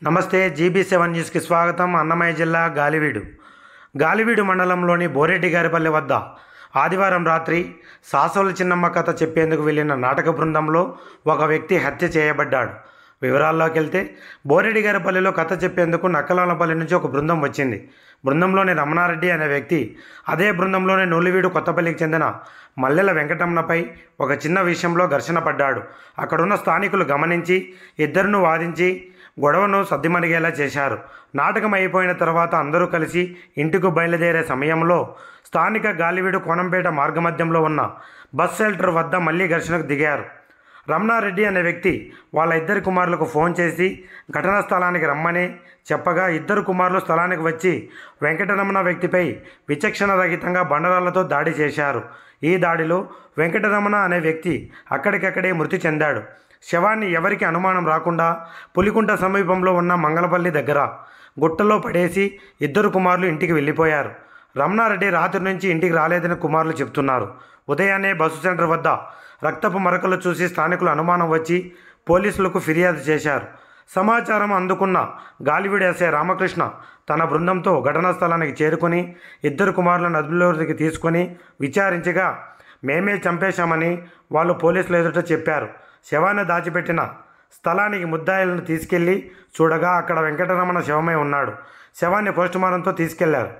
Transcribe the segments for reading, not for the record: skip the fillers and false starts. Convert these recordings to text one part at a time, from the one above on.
నమస్తే GB7 న్యూస్కి స్వాగతం. అన్నమయ్య జిల్లా గాలివీడు మండలంలోని బోరెడ్డిగారిపల్లి వద్ద ఆదివారం రాత్రి సాసోలు చిన్నమ్మ కథ చెప్పేందుకు వెళ్లిన నాటక బృందంలో ఒక వ్యక్తి హత్య చేయబడ్డాడు. వివరాల్లోకి వెళ్తే బోరెడ్డిగారిపల్లిలో కథ చెప్పేందుకు నక్కలపల్లి నుంచి ఒక బృందం వచ్చింది. బృందంలోని రమణారెడ్డి అనే వ్యక్తి అదే బృందంలోని నూలివీడు కొత్తపల్లికి చెందిన మల్లెల వెంకటమ్మపై ఒక చిన్న విషయంలో ఘర్షణ పడ్డాడు. అక్కడున్న స్థానికులు గమనించి ఇద్దరును వాదించి గొడవను సద్దిమణిగేలా చేశారు. నాటకం అయిపోయిన తర్వాత అందరూ కలిసి ఇంటికి బయలుదేరే సమయంలో స్థానిక గాలివీడు కోనంపేట మార్గమధ్యంలో ఉన్న బస్ షెల్టర్ వద్ద మళ్లీ ఘర్షణకు దిగారు. రమణారెడ్డి అనే వ్యక్తి వాళ్ళ ఇద్దరు కుమారులకు ఫోన్ చేసి ఘటనా స్థలానికి రమ్మని చెప్పగా ఇద్దరు కుమారులు స్థలానికి వచ్చి వెంకటరమణ వ్యక్తిపై విచక్షణ రహితంగా బండరాళ్లతో దాడి చేశారు. ఈ దాడిలో వెంకటరమణ అనే వ్యక్తి అక్కడికక్కడే మృతి చెందాడు. శవాన్ని ఎవరికి అనుమానం రాకుండా పులికుంట సమీపంలో ఉన్న మంగళపల్లి దగ్గర గుట్టలో పడేసి ఇద్దరు కుమారులు ఇంటికి వెళ్ళిపోయారు. రమణారెడ్డి రాత్రి నుంచి ఇంటికి రాలేదని కుమారులు చెబుతున్నారు. ఉదయాన్నే బస్సు సెంటర్ వద్ద రక్తపు మరకలు చూసి స్థానికులు అనుమానం వచ్చి పోలీసులకు ఫిర్యాదు చేశారు. సమాచారం అందుకున్న గాలివీడు ఎస్ఐ రామకృష్ణ తన బృందంతో ఘటనా స్థలానికి చేరుకొని ఇద్దరు కుమారులను అదుపులోకి తీసుకొని విచారించగా మేమే చంపేశామని వాళ్ళు పోలీసులు ఎదుట చెప్పారు. శవాన్ని దాచిపెట్టిన స్థలానికి ముద్దాయిలను తీసుకెళ్లి చూడగా అక్కడ వెంకటరమణ శవమై ఉన్నాడు. శవాన్ని పోస్టుమార్టంతో తీసుకెళ్లారు.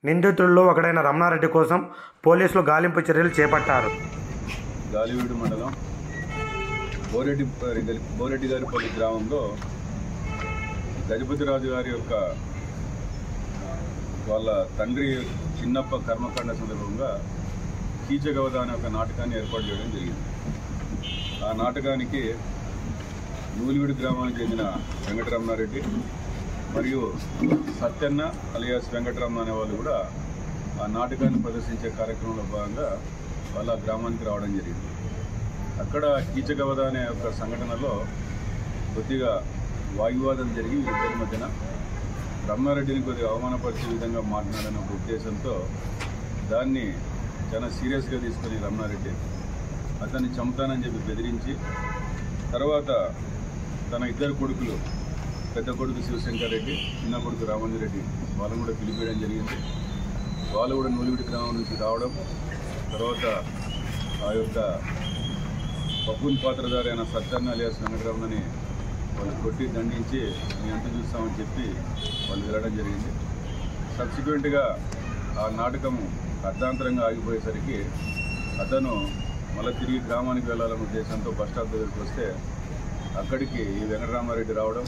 నిందితుల్లో ఒకడైన రమణారెడ్డి కోసం పోలీసులు గాలింపు చర్యలు చేపట్టారు. గాలివీడు మండలం బోరెడ్డిగారిపల్లి గ్రామంలో గజపతిరాజు గారి యొక్క వాళ్ళ తండ్రి చిన్నప్ప కర్మకాండ సందర్భంగా కీచగవద అనే ఒక నాటకాన్ని ఏర్పాటు చేయడం జరిగింది. ఆ నాటకానికి నూలివీడు గ్రామానికి చెందిన వెంకటరమణారెడ్డి మరియు సత్యన్న అలియాస్ వెంకటరమణ అనే వాళ్ళు కూడా ఆ నాటకాన్ని ప్రదర్శించే కార్యక్రమంలో భాగంగా వాళ్ళ గ్రామానికి రావడం జరిగింది. అక్కడ కీచగవద అనే ఒక సంఘటనలో కొద్దిగా వాగ్వివాదం జరిగి ఇద్దరి మధ్యన రమణారెడ్డిని కొద్దిగా అవమానపరిచే విధంగా మాట్లాడాలనే ఒక ఉద్దేశంతో దాన్ని చాలా సీరియస్గా తీసుకొని రమణారెడ్డి అతన్ని చంపుతానని చెప్పి బెదిరించి తర్వాత తన ఇద్దరు కొడుకులు పెద్ద కొడుకు శివశంకర్ రెడ్డి, చిన్న కొడుకు రామంజరెడ్డి వాళ్ళని కూడా పిలిపేయడం జరిగింది. వాళ్ళు కూడా నూలివీడు గ్రామం నుంచి రావడం, తర్వాత ఆ యొక్క పప్పుని పాత్రధారి అయిన సత్యన్న అలియాస్ వెంకటరమణని వాళ్ళు కొట్టి దండించి మీ అంత చూస్తామని చెప్పి వాళ్ళు వెళ్ళడం జరిగింది. సబ్సిక్వెంట్గా ఆ నాటకము అర్ధాంతరంగా ఆగిపోయేసరికి అతను మళ్ళీ తిరిగి గ్రామానికి వెళ్ళాలనే ఉద్దేశంతో బస్టాప్ దగ్గరికి వస్తే అక్కడికి ఈ వెంకటరామారెడ్డి రావడం,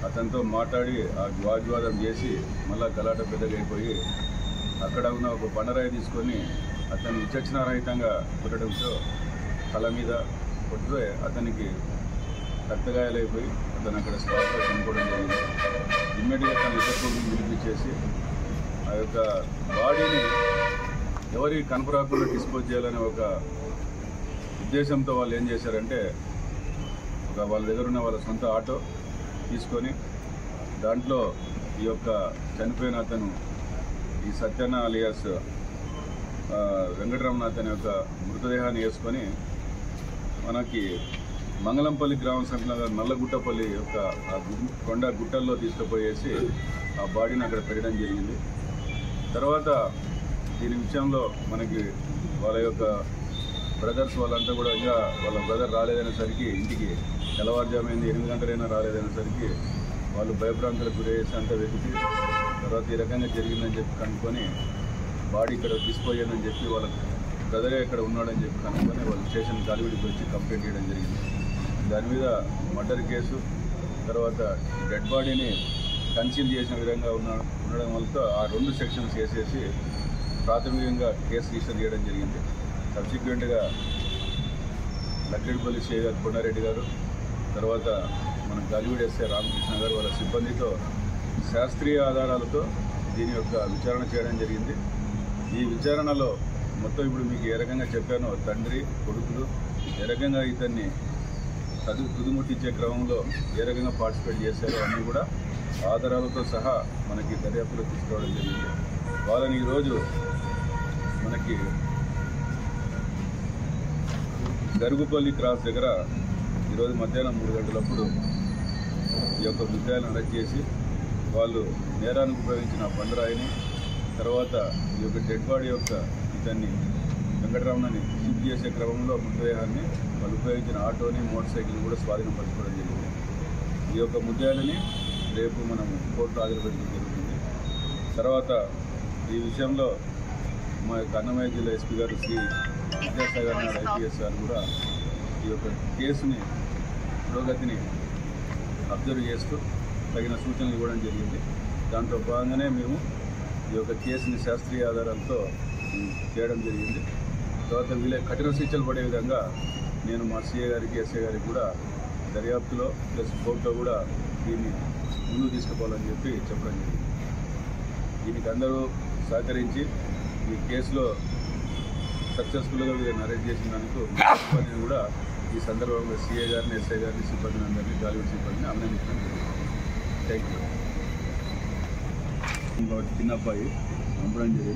అతనితో మాట్లాడి ఆ వాగ్వాదం చేసి మళ్ళీ గలాట పెద్దగా అయిపోయి అక్కడ ఉన్న ఒక బండరాయి తీసుకొని అతన్ని విచక్షణారహితంగా కొట్టడంతో తల మీద కొట్టితే అతనికి రక్తగాయాలైపోయి అతను అక్కడ స్పాట్లో చనిపోవడం జరిగింది. ఇమ్మీడియట్గా తన ఇద్దరు కొడుకుని పిలిపించేసి ఆ యొక్క బాడీని ఎవరికి కనపరాకుండా డిస్పోజ్ చేయాలనే ఒక ఉద్దేశంతో వాళ్ళు ఏం చేశారంటే వాళ్ళ దగ్గర ఉన్న వాళ్ళ సొంత ఆటో తీసుకొని దాంట్లో ఈ యొక్క చనిపోయిన అతను ఈ సత్యన్న అలియాస్ వెంకటరమణ అతని యొక్క మృతదేహాన్ని వేసుకొని మనకి మంగళంపల్లి గ్రామ సమీపంలో నల్లగుట్టపల్లి యొక్క కొండ గుట్టల్లో తీసుకుపోయేసి ఆ బాడీని అక్కడ పెట్టడం జరిగింది. తర్వాత దీని విషయంలో మనకి వాళ్ళ యొక్క బ్రదర్స్ వాళ్ళంతా కూడా ఇంకా వాళ్ళ బ్రదర్ రాలేదనేసరికి ఇంటికి తెల్లవారుజామైంది 8 గంటలైనా రాలేదనేసరికి వాళ్ళు భయభ్రాంతులకు గురేసి అంతా వెతికి తర్వాత ఈ రకంగా జరిగిందని చెప్పి కనుక్కొని బాడీ ఇక్కడ తీసుకుపోయానని చెప్పి వాళ్ళ బ్రదరే ఇక్కడ ఉన్నాడని చెప్పి కనుక్కొని వాళ్ళు స్టేషన్ గాలివీడికి వచ్చి కంప్లైంట్ చేయడం జరిగింది. దాని మీద మర్డర్ కేసు, తర్వాత డెడ్ బాడీని కన్సీల్ చేసిన విధంగా ఉండడం వల్ల ఆ 2 సెక్షన్స్ వేసేసి ప్రాథమికంగా కేసు రిజిస్టర్ చేయడం జరిగింది. సబ్సిక్వెంట్గా లక్కిడిపల్లి సిఐ గారు కొండారెడ్డి గారు, తర్వాత మన గాలివీడు ఎస్ఐ రామకృష్ణ గారు వాళ్ళ సిబ్బందితో శాస్త్రీయ ఆధారాలతో దీని యొక్క విచారణ చేయడం జరిగింది. ఈ విచారణలో మొత్తం ఇప్పుడు మీకు ఏ రకంగా చెప్పానో తండ్రి కొడుకులు ఏ రకంగా ఇతన్ని తుదిముట్టించే క్రమంలో ఏ రకంగా పార్టిసిపేట్ చేశారో అన్నీ కూడా ఆధారాలతో సహా మనకి దర్యాప్తులో తీసుకోవడం జరిగింది. వాళ్ళని ఈరోజు మనకి గరుగుపల్లి క్రాస్ దగ్గర ఈరోజు మధ్యాహ్నం 3 గంటలప్పుడు ఈ యొక్క ముద్దాయిలను అరెస్ట్ చేసి వాళ్ళు నేరానికి ఉపయోగించిన బండరాయిని తర్వాత ఈ యొక్క డెడ్ బాడీ యొక్క ఇతన్ని వెంకటరమణని షిఫ్ట్ చేసే క్రమంలో మృతదేహాన్ని వాళ్ళు ఉపయోగించిన ఆటోని మోటార్ సైకిల్ని కూడా స్వాధీనపరచుకోవడం జరిగింది. ఈ యొక్క ముద్దాయిలని రేపు మనం కోర్టులో హాజరుపెట్టడం జరుగుతుంది. తర్వాత ఈ విషయంలో మా యొక్క అన్నమయ్య జిల్లా ఎస్పీ గారు శ్రీ విద్యాసాగర్ నాయుడు ఐపీఎస్ గారు కూడా ఈ యొక్క కేసుని పురోగతిని అబ్జర్వ్ చేస్తూ తగిన సూచనలు ఇవ్వడం జరిగింది. దాంట్లో భాగంగానే మేము ఈ యొక్క కేసుని శాస్త్రీయ ఆధారాలతో చేయడం జరిగింది. తర్వాత వీళ్ళ కఠిన శిక్షలు పడే విధంగా నేను మా సిఏ గారికి ఎస్ఐ గారికి కూడా దర్యాప్తులో ప్లస్ కోర్టులో కూడా దీన్ని ముందుకు తీసుకుపోవాలని చెప్పి చెప్పడం జరిగింది. దీనికి అందరూ సహకరించి ఈ కేసులో సక్సెస్ఫుల్గా వీళ్ళని అరెస్ట్ చేసినందుకు సిబ్బందిని కూడా ఈ సందర్భంగా సిఏ గారిని ఎస్ఐ గారిని సిబ్బందిని అందరినీ గాలివీడు సిబ్బందిని అభినందించడం జరిగింది. Thank you. చిన్న అబ్బాయి పంపడం జరిగింది.